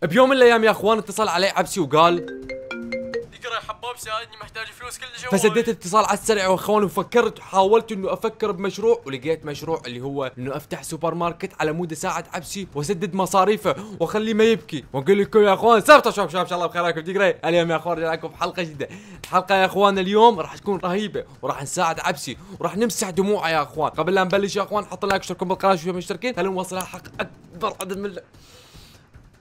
بيوم من الايام يا اخوان اتصل علي عبسي وقال اقرا يا حباب ساعدني محتاج فلوس كل جوال. فسديت الاتصال على السريع يا اخوان، وفكرت حاولت انه افكر بمشروع، ولقيت مشروع اللي هو انه افتح سوبر ماركت على مود اساعد عبسي واسدد مصاريفه واخليه ما يبكي. واقول لكم يا اخوان سبت شباب ان شاء الله بخير. تقرا اليوم يا اخوان رجع لكم بحلقه جديده. الحلقه يا اخوان اليوم راح تكون رهيبه، وراح نساعد عبسي وراح نمسح دموعه يا اخوان. قبل لا نبلش يا اخوان حط لايك واشتركوا بالقناه شوفوا مشتركين، خلينا نوصل حق اكبر عدد من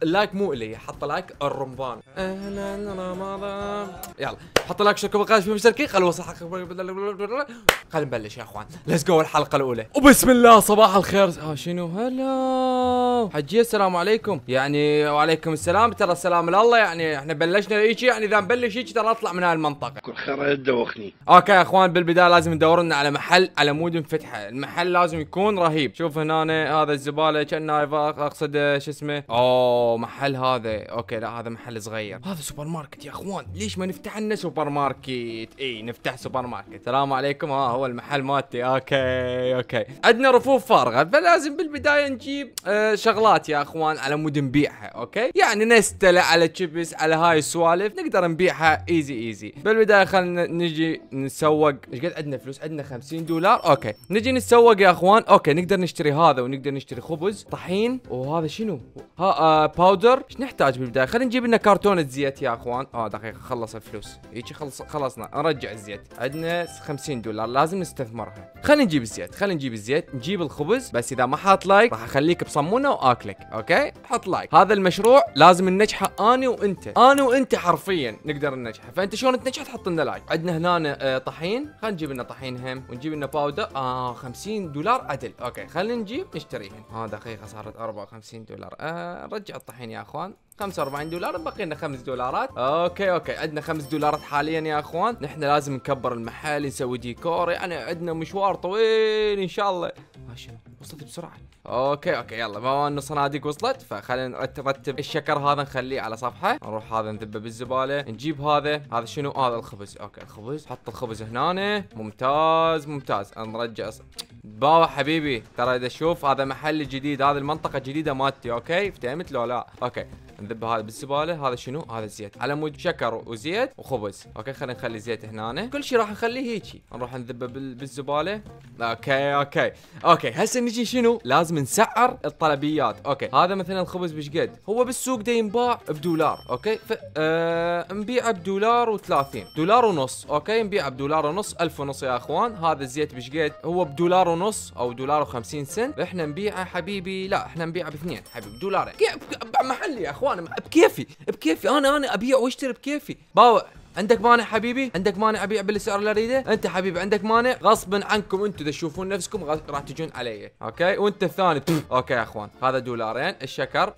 اللايك، مو اللي حط لايك الرمضان. اهلا رمضان. يلا حط لايك اشتركوا بالقناه في مشتركين، خلوا وصل حق. خلينا نبلش يا اخوان، ليتس جو الحلقه الاولى. وبسم الله صباح الخير. شنو هلا حجي السلام عليكم. يعني وعليكم السلام. ترى السلام الله، يعني احنا بلشنا هيك، يعني اذا نبلش هيك ترى نطلع من هاي المنطقه. كل خير تدوخني. اوكي يا اخوان، بالبدايه لازم ندور لنا على محل على مود نفتحه. المحل لازم يكون رهيب. شوف هنا هذا الزباله كانه اقصد شو اسمه. محل هذا. اوكي لا هذا محل صغير. هذا سوبر ماركت يا اخوان. ليش ما نفتح لنا سوبر ماركت؟ اي نفتح سوبر ماركت. السلام عليكم. هو المحل مالتي. اوكي عندنا رفوف فارغه، فلازم بالبدايه نجيب شغلات يا اخوان على مود نبيعها. اوكي يعني نستله على تشيبس على هاي السوالف نقدر نبيعها ايزي. بالبدايه خلينا نجي نسوق. ايش قد عندنا فلوس؟ عندنا $50. اوكي نجي نتسوق يا اخوان. اوكي نقدر نشتري هذا، ونقدر نشتري خبز طحين، وهذا شنو؟ باودر. ايش نحتاج بالبدايه؟ خلينا نجيب لنا كرتونه زيت يا اخوان. دقيقه خلص الفلوس هيك. خلصنا نرجع الزيت. عندنا $50 لازم نستثمرها. خلينا نجيب الزيت، نجيب الخبز. بس اذا ما حاط لايك راح اخليك بصمونه واكلك. اوكي حط لايك. هذا المشروع لازم ننجحه انا وانت حرفيا نقدر ننجحه. فانت شلون تنجح؟ تحط لنا لايك. عندنا هنا طحين، خلينا نجيب لنا طحين هم، ونجيب لنا باودر. $50 عدل. اوكي خلينا نجيب نشتريهن. دقيقه صارت $54. نرجع الطحين يا اخوان. $45 بقي لنا $5. اوكي عندنا $5 حاليا يا اخوان. نحن لازم نكبر المحل، نسوي ديكور، يعني عندنا مشوار طويل ان شاء الله. شنو وصلت بسرعه. اوكي يلا بما انه صناديق وصلت، فخلينا نرتب الشكر هذا نخليه على صفحه. نروح هذا نذبه بالزباله. نجيب هذا شنو؟ هذا الخبز. اوكي الخبز، حط الخبز هنا. ممتاز. نرجع بابا حبيبي، ترى اذا شوف هذا محل جديد، هذه المنطقه جديده مالتي. اوكي فهمت لو لا؟ اوكي نذب هذا بالزباله. هذا شنو؟ هذا زيت على مود شكر وزيت وخبز. اوكي خلينا نخلي زيت هنا. كل شيء راح نخليه هيجي. نروح نذبه بالزباله. اوكي هسه نجي شنو؟ لازم نسعر الطلبيات. اوكي هذا مثلا الخبز بشقد؟ هو بالسوق ده ينباع $1. اوكي نبيعه $1.30 $1.50. اوكي نبيعه $1.50 $1.50 يا اخوان. هذا الزيت بشقد؟ هو $1.50 او $1.50. احنا نبيعه حبيبي، لا احنا نبيعه ب2 حبيبي $2. محلي يا اخوان بكيفي. انا ابيع واشتري بكيفي. بابا عندك مانع حبيبي؟ عندك مانع ابيع بالسعر اللي اريده؟ انت حبيبي عندك مانع؟ غصبا عنكم انتم تشوفون نفسكم راح تجون علي. اوكي وانت الثاني اوكي يا اخوان هذا $2. الشكر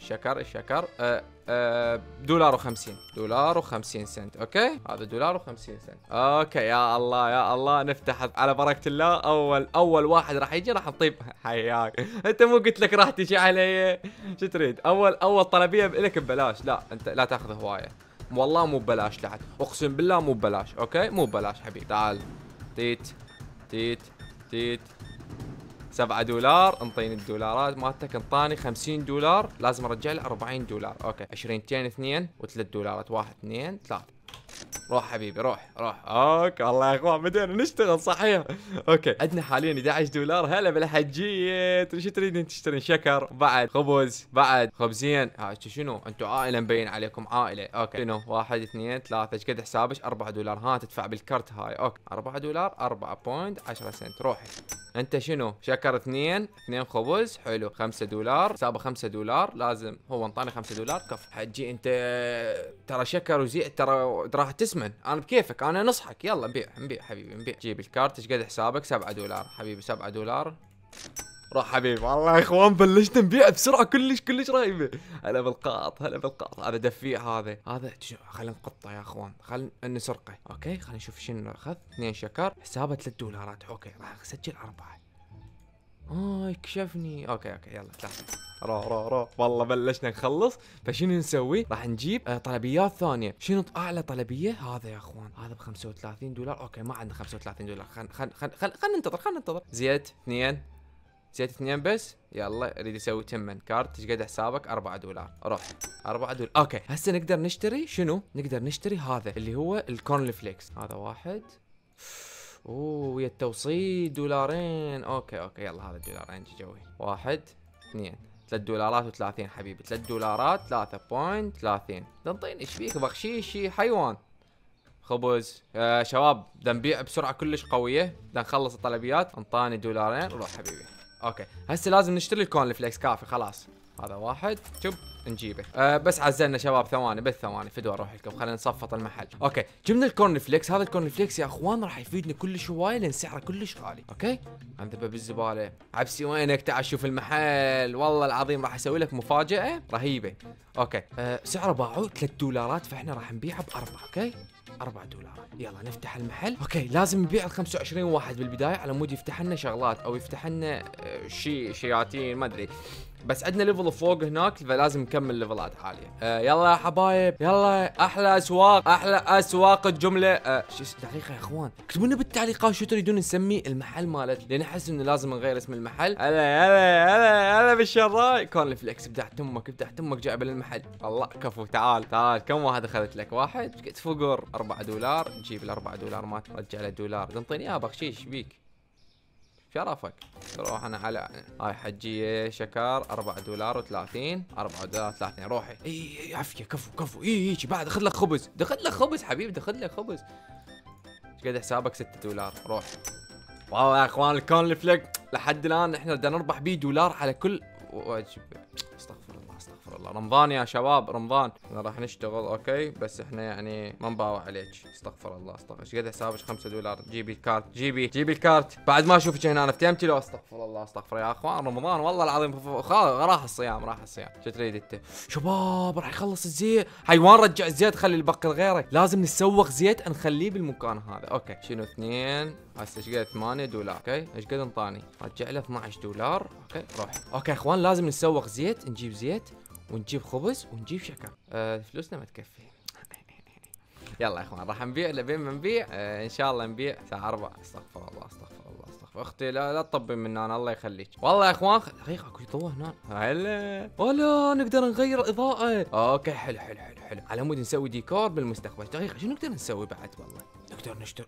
$1.50 اوكي هذا $1.50. اوكي يا الله نفتح على بركه الله. اول واحد راح يجي راح نطيب. حياك انت، مو قلت لك راح تجي علي؟ شو تريد؟ اول طلبيه لك ببلاش. لا انت لا تاخذ هوايه، والله مو ببلاش لحد، اقسم بالله مو ببلاش. اوكي مو ببلاش حبيبي. تعال تيت $7. انطيني الدولارات مالتك. انطاني $50. لازم ارجع له $40. اوكي 20 2 و$3. 1 2 3. روح حبيبي روح. اوكي والله يا اخوان بدينا نشتغل صحيح. اوكي عندنا حاليا $11. هلا بالحجيت. شو تريدين تشترين؟ شكر، بعد خبز، بعد خبزين. شنو انتم عائله مبين عليكم عائله. اوكي شنو؟ 1 2 3. ايش قد حسابك؟ $4. تدفع بالكرت هاي. اوكي $4 4.10 روحي. انت شنو؟ شكر 2 خبز. حلو $5 حسابه $5. لازم هو انطاني $5 كفو. حجي انت ترى شكر وزيت ترى راح تسمن. انا بكيفك، انا نصحك. يلا نبيع حبيبي نبيع. جيب الكارت. ايش قد حسابك؟ $7 حبيبي $7. روح حبيبي. والله يا اخوان بلشنا نبيع بسرعه كلش رهيبه. هلا بالقاط. هذا دفيع. هذا خلينا نقطه يا اخوان، خلينا نسرقه. اوكي خلينا نشوف شنو اخذ. 2 شكر حسابه $3. اوكي راح اسجل 4. كشفني. اوكي يلا 3. روح والله بلشنا نخلص. فشنو نسوي؟ راح نجيب طلبيات ثانيه. شنو اعلى طلبيه؟ هذا يا اخوان هذا $35. اوكي ما عندنا $35. خلينا ننتظر. زيت 2 زيت 2 بس. يلا اريد اسوي تمن كارت. ايش قد حسابك؟ 4 دولار. روح 4 دولار. اوكي هسه نقدر نشتري شنو؟ نقدر نشتري هذا اللي هو الكورن فليكس. هذا واحد. اوه ويا التوصيل دولارين. اوكي يلا هذا دولارين جوي. 1 2 3 دولارات و30 حبيبي. 3 دولارات 3.30. تنطيني ايش بيك بخشيشي حيوان. خبز. شباب بدنا نبيع بسرعه كلش قويه. بدنا نخلص الطلبيات. انطاني دولارين. روح حبيبي. اوكي هسه لازم نشتري الكون الفليكس. كافي خلاص. هذا واحد. شوف نجيبه. بس عزلنا شباب ثواني بس ثواني. فدوا اروح لكم. خلينا نصفط المحل. اوكي جبنا الكورن فليكس. هذا الكورن فليكس يا اخوان راح يفيدنا كلش هوايه لان سعره كلش غالي. اوكي انذبه بالزباله. عبسي وينك؟ تعال شوف المحل. والله العظيم راح اسوي لك مفاجاه رهيبه. اوكي سعره باعوه 3 دولارات فاحنا راح نبيعه ب4. اوكي 4 دولار. يلا نفتح المحل. اوكي لازم نبيع ال 25 واحد بالبدايه على مود يفتح لنا شغلات او يفتح لنا شياتين ما ادري. بس عندنا ليفل فوق هناك فلازم نكمل ليفلات عاليه. يلا يا حبايب يلا. احلى اسواق احلى اسواق الجمله. دقيقه يا اخوان اكتبوا لنا بالتعليقات شو تريدون نسمي المحل مالت لان احس انه لازم نغير اسم المحل. هلا بالشراي. كورن فليكس ابدعت امك ابدعت امك جايبه للمحل. الله كفو. تعال كم واحد اخذت لك؟ واحد. ايش قد فقر؟ 4 دولار. نجيب ال 4 دولار ما ترجع له دولار. تنطيني اياه بخشيش بيك شرفك. روح انا على هاي حجيه شكر 4 دولار و30. 4 دولار 30. روحي. اي عافيه كفو. اي بعد اخذ لك خبز. دخل لك خبز حبيبي دخل لك خبز. ايش قد حسابك؟ 6 دولار. روح. واو يا اخوان الكون الفليك لحد الان احنا بدنا نربح بيه دولار على كل واجب. استغفر الله. رمضان يا شباب رمضان. احنا راح نشتغل اوكي بس احنا يعني ما نباوع عليك. استغفر الله. ايش قد حسابك؟ 5 دولار. جيبي الكارت. جيبي الكارت بعد ما اشوفك هنا. فتهمتي لو؟ استغفر الله يا اخوان رمضان والله العظيم راح الصيام. شو تريد انت؟ شباب راح يخلص الزيت. حيوان رجع الزيت خلي البقل غيرك. لازم نسوق زيت نخليه بالمكان هذا. اوكي شنو 2 هسه ايش قد 8 دولار. اوكي ايش قد انطاني؟ رجع له 12 دولار. اوكي روح. اوكي يا اخوان لازم نسوق زيت. نجيب زيت ونجيب خبز ونجيب شكر. فلوسنا ما تكفي. يلا يا اخوان راح نبيع لبين ما نبيع. ان شاء الله نبيع الساعه 4. استغفر الله. اختي لا تطبي من هنا الله يخليك. والله يا اخوان دقيقه اكو ضوء هنا. هلا ولا نقدر نغير الاضاءه. اوكي حلو على مود نسوي ديكور بالمستقبل. دقيقه شو نقدر نسوي بعد؟ والله نقدر نشتري.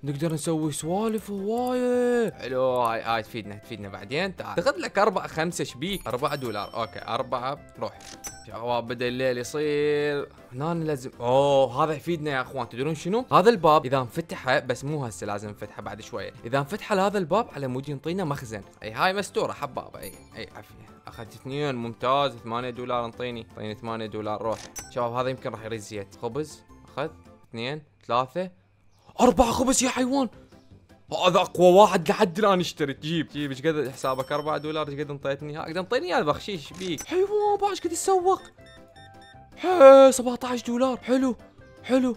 نقدر نسوي سوالف هوايه. حلو هاي تفيدنا بعدين. تعال خذ لك 4 5 شبيك 4 دولار. اوكي 4. روح شباب بدا الليل يصير. هنا لازم هذا يفيدنا يا اخوان. تدرون شنو؟ هذا الباب اذا انفتحه بس مو هسه لازم نفتحه بعد شويه. اذا انفتح هذا الباب على مود ينطينا مخزن. اي هاي مستوره حبابه. اي عافيه. اخذت 2 ممتاز. 8 دولار انطيني 8 دولار. روح شباب هذا يمكن راح يريد زيت. خبز اخذ 2 3 4 خبز يا حيوان. هذا اقوى واحد لحد الان اشتريت. جيب ايش قد حسابك؟ 4 دولار. ايش قد انطيتني؟ اقدر انطيني اياه بخشيش بيك حيوان. باع ايش قد يسوق؟ 17 دولار. حلو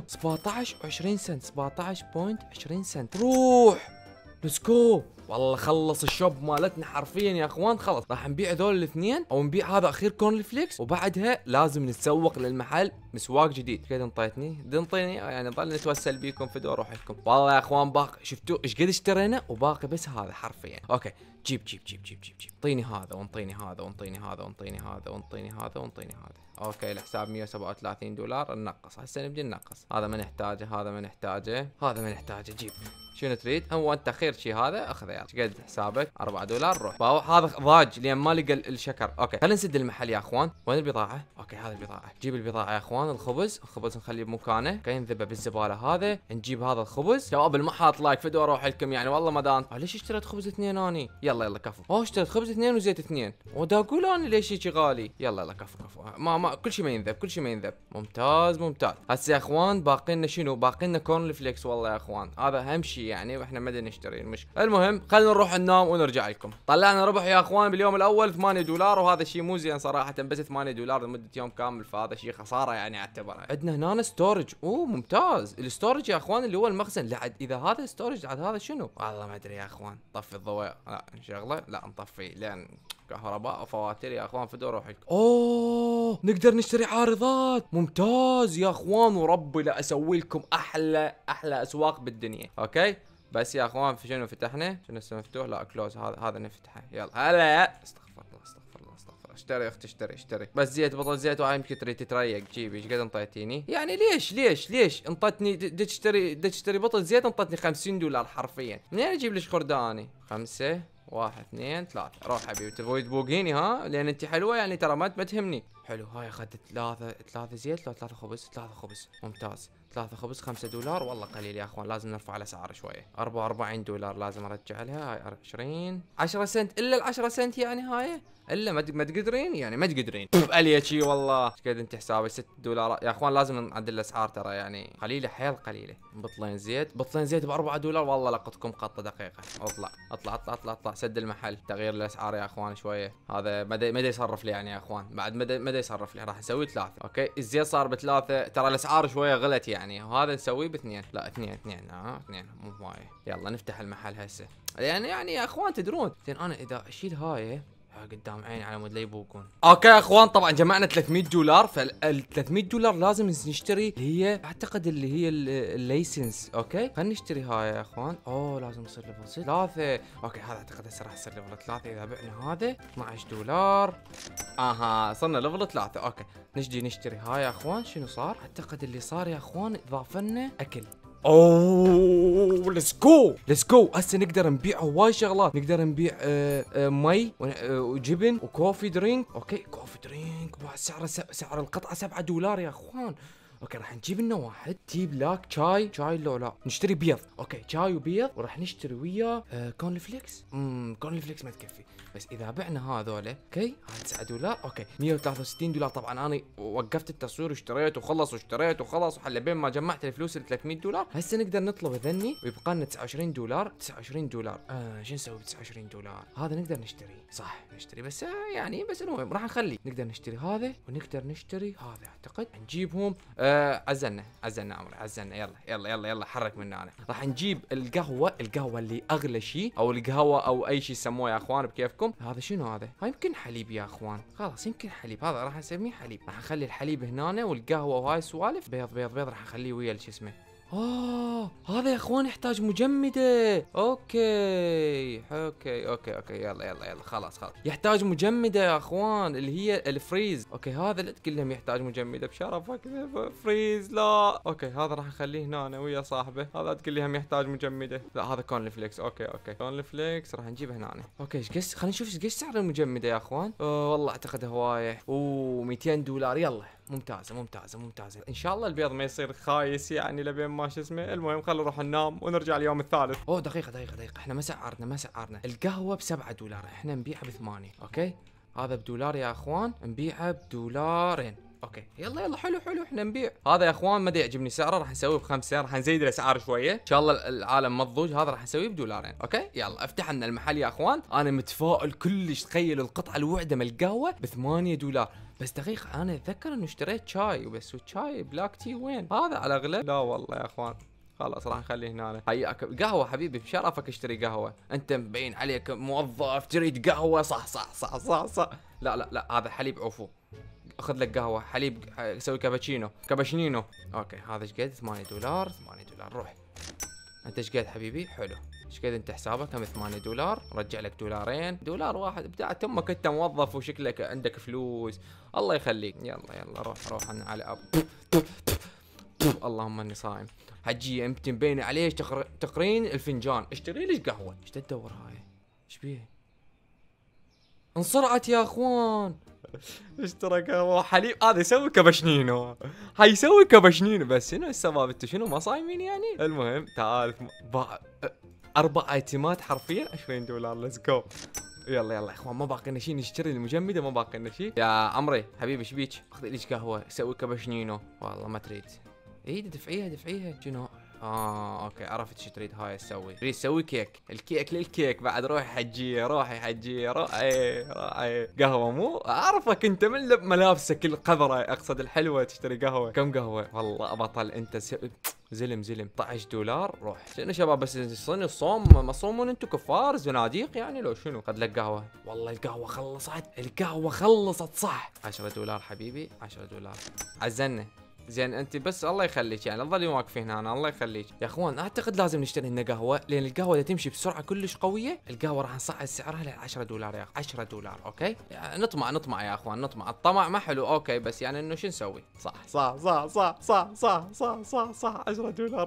17 و20 سنت. 17.20 سنت. روح ليتس جو. والله خلص الشوب مالتنا حرفيا يا اخوان. خلص راح نبيع هذول الاثنين او نبيع هذا اخير كورن فليكس وبعدها لازم نتسوق للمحل مسواق جديد. كذا انطيني يعني ضل نتوسل بيكم في دور روحكم. والله يا اخوان باقي شفتوا ايش قد اشترينا وباقي بس هذا حرفيا. اوكي جيب اعطيني هذا وانطيني هذا وانطيني هذا وانطيني هذا وانطيني هذا وانطيني هذا. اوكي الحساب 137 دولار. ننقص هسه نبدي ننقص. هذا ما نحتاجه هذا ما نحتاجه. جيب شنو تريد؟ هو انت خير شيء هذا اخذه يا قد حسابك؟ 4 دولار. روح هذا ضاج لين ما لقى الشكر. اوكي خلينا نسد المحل يا اخوان. وين البضاعه؟ اوكي هذه البضاعه. جيب البضاعه يا اخوان. الخبز نخليه بمكانه. اوكي نذبه بالزباله. هذا نجيب هذا الخبز. شباب ما حاط لايك فدوا اروح لكم يعني والله ما دان. ليش اشتريت خبز 2 اني؟ يلا كفو. اشتريت خبز 2 وزيت 2 ودا اقول انا ليش هيك غالي؟ يلا كفو ما كل شيء ما ينذب. ممتاز هسه يا اخوان باقي لنا شنو؟ باقي لنا كورن فليكس. والله يا اخوان هذا اهم شيء يعني واحنا ما نشتري المشكله. المهم خلينا نروح ننام ونرجع لكم. طلعنا ربح يا اخوان باليوم الاول 8 دولار وهذا شيء مو زين صراحه. بس 8 دولار لمده يوم كامل فهذا شيء خساره يعني اعتبره. عندنا هنا ستورج. ممتاز. الستورج يا اخوان اللي هو المخزن. لا اذا هذا ستورج عاد هذا شنو؟ والله ما ادري يا اخوان. طفي الضوء. لا نشغله. لا نطفي لان كهرباء وفواتير يا اخوان فدوا روحكم. نقدر نشتري عارضات. ممتاز يا اخوان وربي لا اسوي لكم احلى اسواق بالدنيا. اوكي بس يا اخوان في شنو فتحنا؟ شنو هسه مفتوح؟ لا كلوز. هذا نفتحه. يلا هلا. استغفر الله استغفر الله استغفر الله. اشتري اختي اشتري. بس زيت بطل زيت وهاي يمكن تريد تتريق. جيبي ايش قد انطيتيني؟ يعني ليش انطتني تشتري بطل زيت انطتني $50 حرفيا. منين اجيب لك خرداني؟ 5 1 2 3. روح حبيبي تبغي تبوقيني ها؟ لان انت حلوه يعني ترى ما تهمني. حلو هاي اخذت 3 زيت. لو 3 خبز ممتاز. 3 خبز $5. والله قليل يا اخوان، لازم نرفع الاسعار شويه. $44 لازم ارجع لها. هاي 20 10 سنت. الا ال 10 سنت يعني هاي الا ما تقدرين يعني ما تقدرين. اليتشي والله ايش قد انت حسابي $6 يا اخوان. لازم نعدل الاسعار ترى يعني قليله حيل قليله. بطلين زيت $4 والله لقطكم قطه دقيقه. اطلع سد المحل. تغيير الاسعار يا اخوان شويه. هذا مدى يصرف لي يعني يا اخوان. بعد مدى يصرف لي. راح نسوي 3. اوكي الزيت صار ب3. ترى الاسعار شويه غلت يعني. وهذا نسويه ب2. لا 2 2 مو هوايه. يلا نفتح المحل هسه يعني يا اخوان تدرون زين انا اذا اشيل هاي قدام عيني على مود لا يبوقون. اوكي يا اخوان طبعا جمعنا $300. فال $300 لازم نشتري اللي هي اعتقد اللي هي الليسنس. اوكي خلينا نشتري هاي يا اخوان. لازم نصير ليفل 3. اوكي هذا اعتقد هسه راح يصير ليفل 3 اذا بعنا هذا $12. صرنا ليفل 3. اوكي نجي نشتري هاي يا اخوان. شنو صار؟ اعتقد اللي صار يا اخوان اضاف لنا اكل. ليتس جو هسه نقدر نبيع هواي شغلات. نقدر نبيع مي وجبن وكوفي درينك. اوكي كوفي درينك سعر القطعه $7 يا اخوان. اوكي راح نجيب لنا واحد تي بلاك شاي لو لا نشتري بيض. اوكي شاي وبيض. وراح نشتري وياه كورن فليكس. كورن فليكس ما تكفي. بس اذا بعنا هذول اوكي هذا $9. اوكي $163. طبعا انا وقفت التصوير واشتريت وخلص وحل بين ما جمعت الفلوس ال $300. هسه نقدر نطلب ذني ويبقى لنا $29. شو نسوي ب $29؟ هذا نقدر نشتري صح نشتري بس يعني بس المهم راح نخلي نقدر نشتري هذا ونقدر نشتري هذا. اعتقد نجيبهم. عزلنا عمري عزلنا. يلا حرك من هنا. راح نجيب القهوه اللي اغلى شيء او القهوه او اي شيء يسموه يا اخوان بكيفكم. هذا شنو هذا؟ هاي يمكن حليب يا اخوان. خلاص يمكن حليب. هذا راح نسميه حليب. راح نخلي الحليب هنا والقهوه وهاي سوالف. بيض راح نخليه ويا شو اسمه. هذا يا اخوان يحتاج مجمده. اوكي يلا خلاص يحتاج مجمده يا اخوان اللي هي الفريز. اوكي هذا لا تقول لهم يحتاج مجمده بشرفك فريز. لا اوكي هذا راح نخليه هنا ويا صاحبه. هذا تقول لهم يحتاج مجمده. لا هذا كورن فليكس. اوكي كورن فليكس راح نجيبه هنا. اوكي ايش خلينا نشوف ايش سعر المجمده يا اخوان. والله اعتقد هوايه. $200. يلا ممتازه. ان شاء الله البيض ما يصير خايس يعني لبين ما شو اسمه. المهم خلينا نروح ننام ونرجع اليوم الثالث. دقيقه احنا ما سعرنا القهوه $7. احنا نبيعها ب8. اوكي هذا $1 يا اخوان. نبيعها $2. اوكي يلا حلو احنا نبيع هذا يا اخوان. ما يعجبني سعره. راح نسويه ب5. راح نزيد الاسعار شويه ان شاء الله. العالم مضوج. هذا راح نسويه $2. اوكي يلا افتح لنا المحل يا اخوان. انا متفائل كلش. تخيل القطعه الوحده من القهوه ب$8. بس دقيقه انا اتذكر انه اشتريت شاي وبس. والشاي بلاك تي وين؟ هذا على اغلب. لا والله يا اخوان خلاص راح نخليه هنا. هياك قهوه حبيبي بشرفك اشتري قهوه. انت مبين عليك موظف تريد قهوه. صح. لا هذا حليب عفو. اخذ لك قهوه حليب. سوي كابتشينو. اوكي هذا ايش قد؟ $8. روح انت ايش قد حبيبي؟ حلو ايش قد انت حسابك؟ هم $8. رجع لك $2 واحد بتاعت امك. انت موظف وشكلك عندك فلوس. الله يخليك. يلا روح على اب. اللهم اني صايم. حجي انت مبين عليه تقرين الفنجان. اشتري ليش قهوه. ايش تدور هاي؟ ايش بيه؟ انصرعت يا اخوان. اشترى قهوه حليب. هذا يسوي كابتشينو. حيسوي كابتشينو. بس شنو السبب؟ انتوا شنو ما صايمين يعني؟ المهم تعال 4 ايتمات حرفيا $20. ليتس جو. يلا يا اخوان ما باقي لنا شيء. نشتري المجمده ما باقي لنا شيء. يا عمري حبيبي ايش بيك؟ اخذ ليش قهوه. سوي كابتشينو. والله ما تريد. دفعيها شنو. اوكي عرفت ايش تريد. هاي تريد تسوي كيك. الكيك بعد. روحي حجيه روحي قهوه. مو اعرفك انت من ملابسك القذره. اقصد الحلوه تشتري قهوه. كم قهوه؟ والله بطل انت. زلم $11. روح شنو شباب بس صني الصوم مصومون انتم كفار زناديق يعني لو شنو. خذ لك قهوه. والله القهوه خلصت صح $10 حبيبي $10. عزلنا زين انت بس الله يخليك يعني ظلي واقفين هنا الله يخليك يا اخوان. اعتقد لازم نشتري لنا قهوه لان القهوه اذا تمشي بسرعه كلش قويه القهوه راح نصعد سعرها ل $10 يا اخي. $10 اوكي يعني نطمع يا اخوان نطمع. الطمع ما حلو اوكي بس يعني انه شو نسوي. صح $10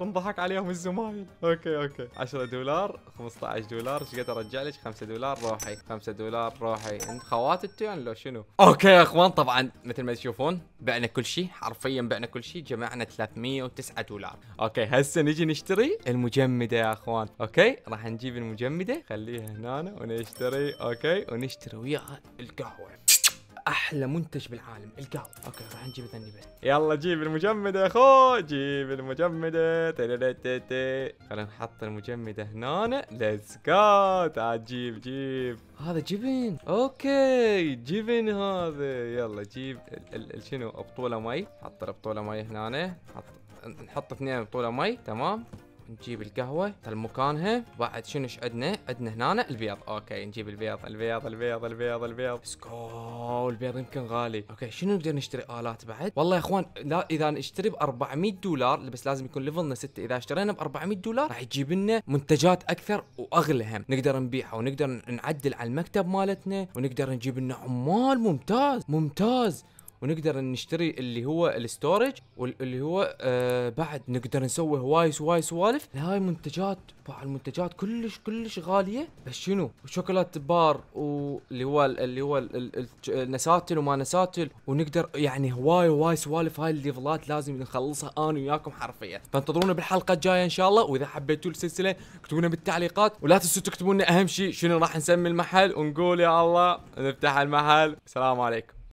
نضحك عليهم الزمايل. اوكي $10 $15 ايش قد ارجع لك؟ $5 روحي $5 روحي. انت خوات التيان لو شنو؟ اوكي يا اخوان طبعا مثل ما تشوفون بعنا كل شيء حرفيا بعنا كل شيء جمعنا $309. اوكي هسه نجي نشتري المجمده يا اخوان. اوكي راح نجيب المجمده خليها هنا ونشتري. اوكي ونشتري وياها القهوه. احلى منتج بالعالم القهوه. اوكي راح نجيب ثاني بس. يلا جيب المجمده يا اخو جيب المجمده. خلينا نحط المجمده هنا. ليتس جو. تعال جيب هذا جبن. اوكي جبن هذا. يلا جيب شنو بطوله مي. حط بطوله مي هنا. نحط 2 بطوله مي تمام. نجيب القهوة مكانها. بعد شنو ايش عندنا هنا البيض. اوكي نجيب البيض. سكول البيض يمكن غالي. اوكي شنو نقدر نشتري آلات بعد. والله يا اخوان لا اذا نشتري ب $400 بس لازم يكون ليفلنا 6. اذا اشترينا ب $400 راح يجيب لنا منتجات اكثر واغلى هم نقدر نبيعها ونقدر نعدل على المكتب مالتنا ونقدر نجيب لنا عمال ممتاز ونقدر نشتري اللي هو الاستورج واللي هو بعد نقدر نسوي هواي سوالف. هاي المنتجات كلش غاليه بس شنو شوكولات بار واللي هو النساتل وما نساتل ونقدر يعني هواي سوالف. هاي الليفلات لازم نخلصها انا وياكم حرفيا. فانتظرونا بالحلقه الجايه ان شاء الله. واذا حبيتوا السلسله اكتبوا لنا بالتعليقات ولا تنسوا تكتبوا لنا اهم شيء شنو راح نسمي المحل ونقول يا الله نفتح المحل. السلام عليكم.